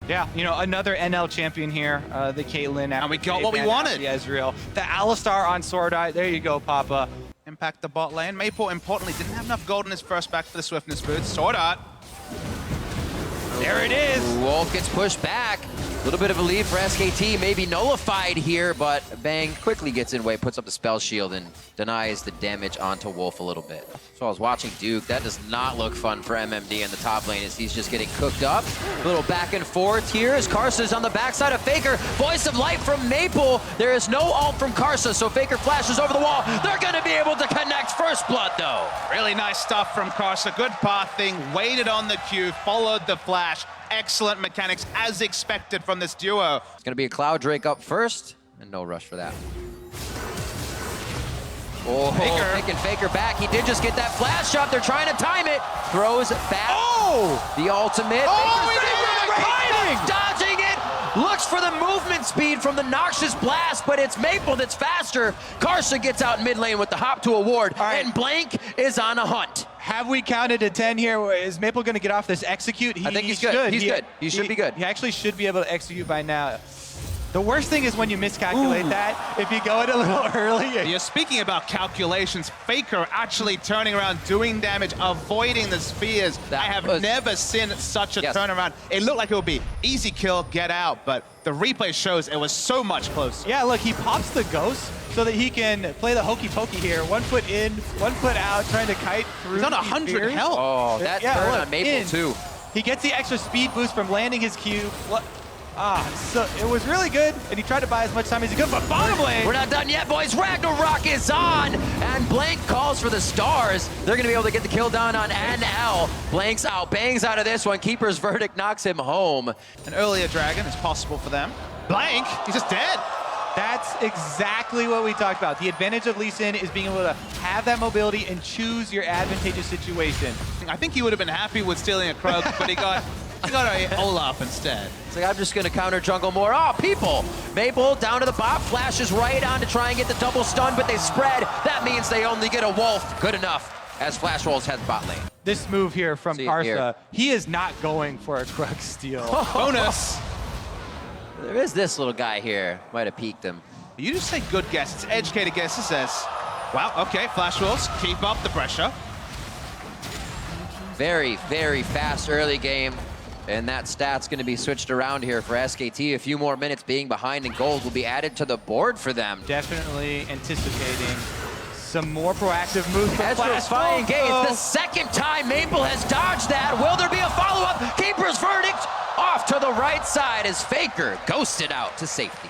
Yeah, you know, another NL champion here, the Caitlyn. And we got what we wanted. The Ezreal. The Alistar on SwordArt. There you go, Papa. Impact the bot lane. Maple, importantly, didn't have enough gold in his first back for the swiftness boots. SwordArt. There it is. Wolf gets pushed back. A little bit of a lead for SKT, maybe nullified here, but Bang quickly gets in way, puts up the spell shield, and denies the damage onto Wolf a little bit. So I was watching Duke. That does not look fun for MMD in the top lane as he's just getting cooked up. A little back and forth here as Karsa's on the backside of Faker. Voice of light from Maple. There is no ult from Karsa, so Faker flashes over the wall. They're going to be able to connect first blood, though. Really nice stuff from Karsa. Good pathing, waited on the Q, followed the flash. Excellent mechanics, as expected from this duo. It's going to be a Cloud Drake up first, and no rush for that. Oh, picking Faker back. He did just get that flash shot. They're trying to time it. Throws back. Oh! The ultimate. Oh, Faker's dodging it. Looks for the movement speed from the Noxious Blast, but it's Maple that's faster. Karsa gets out mid lane with the hop to a ward, and Blank is on a hunt. Have we counted to 10 here? Is Maple going to get off this execute? I think he's good. He's good. He should be good. He actually should be able to execute by now. The worst thing is when you miscalculate that. If you go in a little early. You're speaking about calculations. Faker actually turning around, doing damage, avoiding the spheres. I have never seen such a turnaround. It looked like it would be easy kill, get out, but the replay shows it was so much closer. Yeah, look, he pops the ghost so that he can play the hokey pokey here. 1 foot in, 1 foot out, trying to kite through. He's on 100 health. Oh, that turn on Maple too. He gets the extra speed boost from landing his Q. So it was really good, and he tried to buy as much time as he could, but bottom lane. We're not done yet, boys. Ragnarok is on, and Blank calls for the stars. They're gonna be able to get the kill down on NL. Blank's out, Bangs out of this one. Keeper's verdict knocks him home. An earlier dragon is possible for them. Blank, he's just dead. That's exactly what we talked about. The advantage of Lee Sin is being able to have that mobility and choose your advantageous situation. I think he would have been happy with stealing a Krug, but he got a Olaf instead. It's like, I'm just going to counter jungle more. Oh, people! Maple down to the bot, flashes right on to try and get the double stun, but they spread. That means they only get a Wolf. Good enough as Flash Rolls heads bot lane. This move here from Karsa, he is not going for a Krug steal. Bonus! There is this little guy here. Might have peeked him. You just say good guess. It's educated guesses. Says, wow, okay, Flash Rolls, keep up the pressure. Very, very fast early game. And that stat's going to be switched around here for SKT. A few more minutes being behind, and gold will be added to the board for them. Definitely anticipating some more proactive moves. Ezreal's flying gates. The second time Maple has dodged that. Will there be a follow-up? Keeper's verdict off to the right side as Faker ghosted out to safety.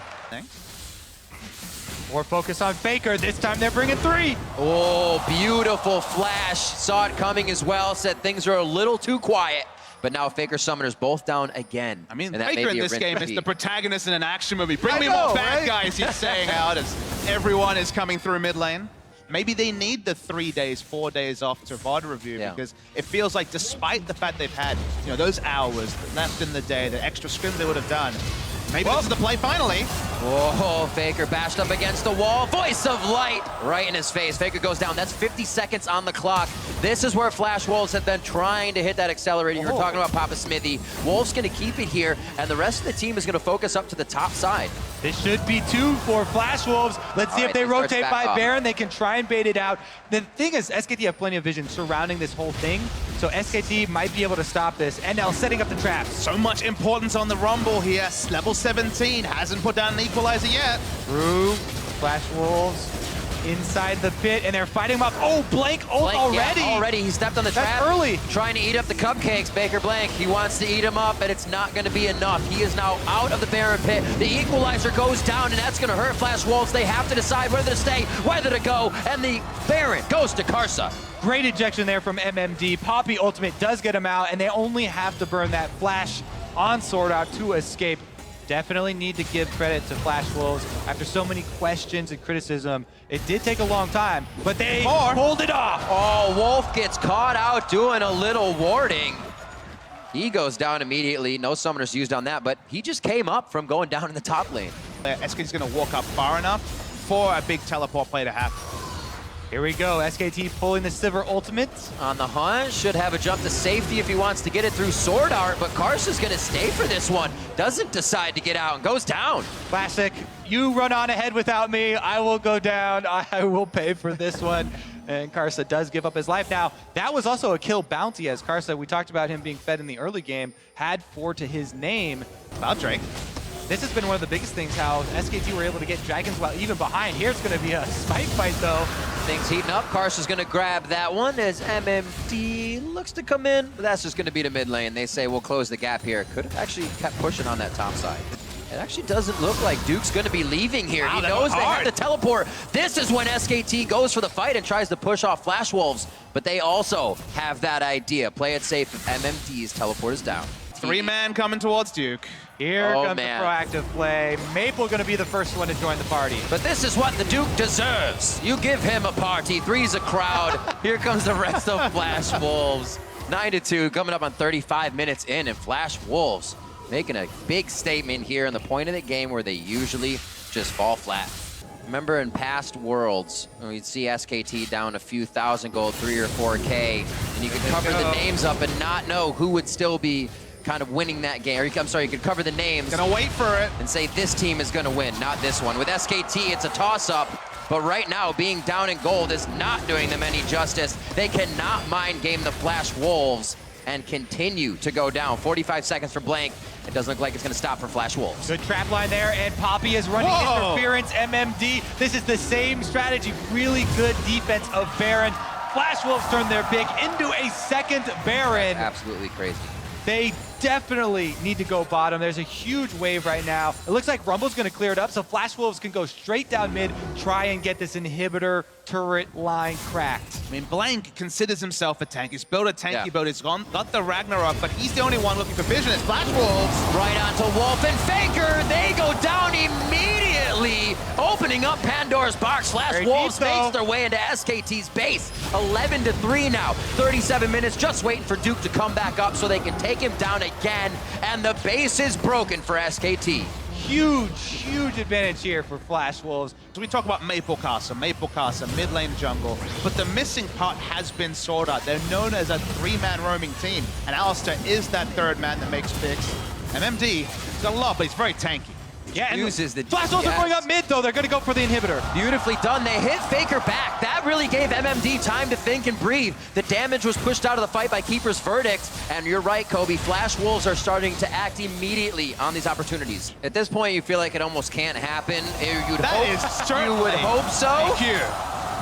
More focus on Faker. This time they're bringing 3. Oh, beautiful flash. Saw it coming as well. Said things are a little too quiet. But now Faker Summoners both down again. I mean, Faker in this game is the protagonist in an action movie. Bring me more bad guys, he's saying out as everyone is coming through mid lane. Maybe they need the 3 days, 4 days off to VOD review because it feels like despite the fact they've had, you know, those hours left in the day, the extra scrims they would have done, maybe this is the play finally. Oh, Faker bashed up against the wall. Voice of light right in his face. Faker goes down. That's 50 seconds on the clock. This is where Flash Wolves have been trying to hit that accelerator. You were talking about Papa Smithy. Wolves going to keep it here, and the rest of the team is going to focus up to the top side. This should be 2 for Flash Wolves. Let's see if they rotate by Baron. They can try and bait it out. The thing is, SKT have plenty of vision surrounding this whole thing, so SKT might be able to stop this. NL setting up the traps. So much importance on the Rumble here. Level 17, hasn't put down an equalizer yet. Through Flash Wolves inside the pit, and they're fighting him up. Oh, Blank already. Yeah, already, he stepped on the trap. Early. Trying to eat up the cupcakes, Baker Blank. He wants to eat them up, but it's not going to be enough. He is now out of the Baron pit. The equalizer goes down, and that's going to hurt Flash Wolves. They have to decide whether to stay, whether to go, and the Baron goes to Karsa. Great ejection there from MMD. Poppy ultimate does get him out, and they only have to burn that flash on SwordArt to escape. Definitely need to give credit to Flash Wolves. After so many questions and criticism, it did take a long time, but they pulled it off. Oh, Wolf gets caught out doing a little warding. He goes down immediately. No summoners used on that, but he just came up from going down in the top lane. SKT's going to walk up far enough for a big teleport play to happen. Here we go, SKT pulling the Sivir ultimate. On the hunt, should have a jump to safety if he wants to get it through SwordArt, but Karsa's gonna stay for this one. Doesn't decide to get out and goes down. Classic, you run on ahead without me, I will go down, I will pay for this one. And Karsa does give up his life. Now, that was also a kill bounty, as Karsa, we talked about him being fed in the early game, had 4 to his name. About Drake. This has been one of the biggest things, how SKT were able to get Dragons while even behind. Here it's going to be a smite fight, though. Things heating up. Karsa's going to grab that one as MMD looks to come in. But that's just going to be the mid lane. They say we'll close the gap here. Could have actually kept pushing on that top side. It actually doesn't look like Duke's going to be leaving here. Wow, he knows they have the teleport. This is when SKT goes for the fight and tries to push off Flash Wolves. But they also have that idea. Play it safe if MMD's teleport is down. 3-man coming towards Duke. Here comes the proactive play. Maple going to be the first one to join the party. But this is what the Duke deserves. You give him a party. 3's a crowd. Here comes the rest of Flash Wolves. 9-2 coming up on 35 minutes in, and Flash Wolves making a big statement here in the point of the game where they usually just fall flat. Remember in past worlds, when we'd see SKT down a few thousand gold, 3 or 4K, and you could cover the names up and not know who would still be kind of winning that game. Or I'm sorry, you could cover the names. Gonna wait for it. And say this team is gonna win, not this one. With SKT, it's a toss-up, but right now, being down in gold is not doing them any justice. They cannot mind game the Flash Wolves and continue to go down. 45 seconds for Blank. It doesn't look like it's gonna stop for Flash Wolves. Good trap line there, and Poppy is running interference. MMD, this is the same strategy. Really good defense of Baron. Flash Wolves turn their pick into a second Baron. Absolutely crazy. They definitely need to go bottom. There's a huge wave right now. It looks like Rumble's going to clear it up, so Flash Wolves can go straight down mid, try and get this inhibitor turret line cracked. I mean, Blank considers himself a tank. He's built a tanky build. He's got the Ragnarok, but he's the only one looking for vision. It's Flash Wolves. Right onto Wolf and Faker. They go down immediately, opening up Pandora's box. Flash Wolves makes their way into SKT's base. 11-3 now. 37 minutes, just waiting for Duke to come back up so they can take him down again. And the base is broken for SKT. Huge advantage here for Flash Wolves. So we talk about Maple Karsa, mid lane jungle, but the missing part has been SwordArt. They're known as a 3-man roaming team, and Alistar is that 3rd man that makes picks. MMD, he's got a lot, but he's very tanky. Yeah, and uses the Flash Wolves are going up mid, though. They're going to go for the inhibitor. Beautifully done. They hit Faker back. That really gave MMD time to think and breathe. The damage was pushed out of the fight by Keeper's Verdict. And you're right, Kobe. Flash Wolves are starting to act immediately on these opportunities. At this point, you feel like it almost can't happen. You would hope so. Thank you.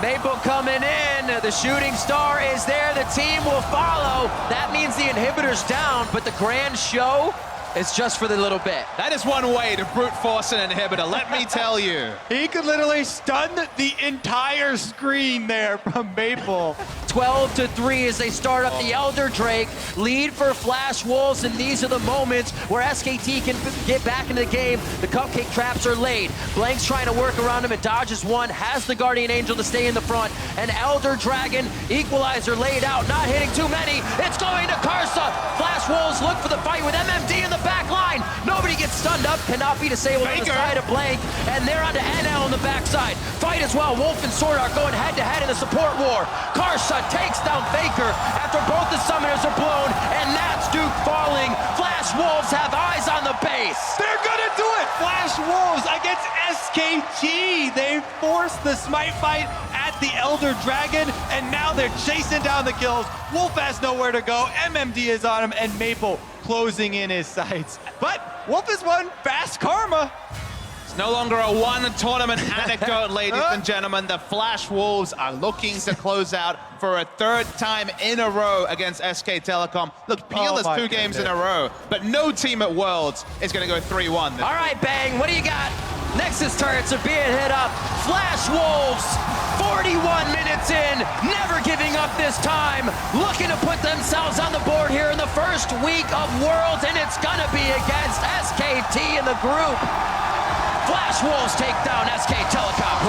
Maple coming in. The shooting star is there. The team will follow. That means the inhibitor's down, but the grand show, it's just for the little bit. That is one way to brute force an inhibitor, let me tell you. He could literally stun the entire screen there from Maple. 12-3 as they start up the Elder Drake. Lead for Flash Wolves, and these are the moments where SKT can get back into the game. The cupcake traps are laid. Blank's trying to work around him and dodges one, has the Guardian Angel to stay in the front. An Elder Dragon equalizer laid out, not hitting too many. It's going to Karsa. Flash Wolves look for the fight with MMD in the back line. Nobody gets stunned up, cannot be disabled on the side of Blank, and they're onto NL on the backside. Fight as well. Wolf and SwordArt going head-to-head in the support war. Karsa takes down Faker after both the summoners are blown, and that's Duke falling. Flash Wolves have eyes on the base. They're gonna do it! Flash Wolves against SKT. They forced the smite fight at the Elder Dragon, and now they're chasing down the kills. Wolf has nowhere to go. MMD is on him, and Maple closing in his sights. But Wolf has won fast karma. It's no longer a one-tournament anecdote, ladies and gentlemen. The Flash Wolves are looking to close out for a 3rd time in a row against SK Telecom. Look, Peel is 2 games in a row, but no team at Worlds is going to go 3-1. All right, Bang, what do you got? Nexus turrets are being hit up. Flash Wolves, 41 minutes in, never giving up this time. Looking to put themselves on the board here in the first week of Worlds, and it's gonna be against SKT in the group. Flash Wolves take down SK Telecom.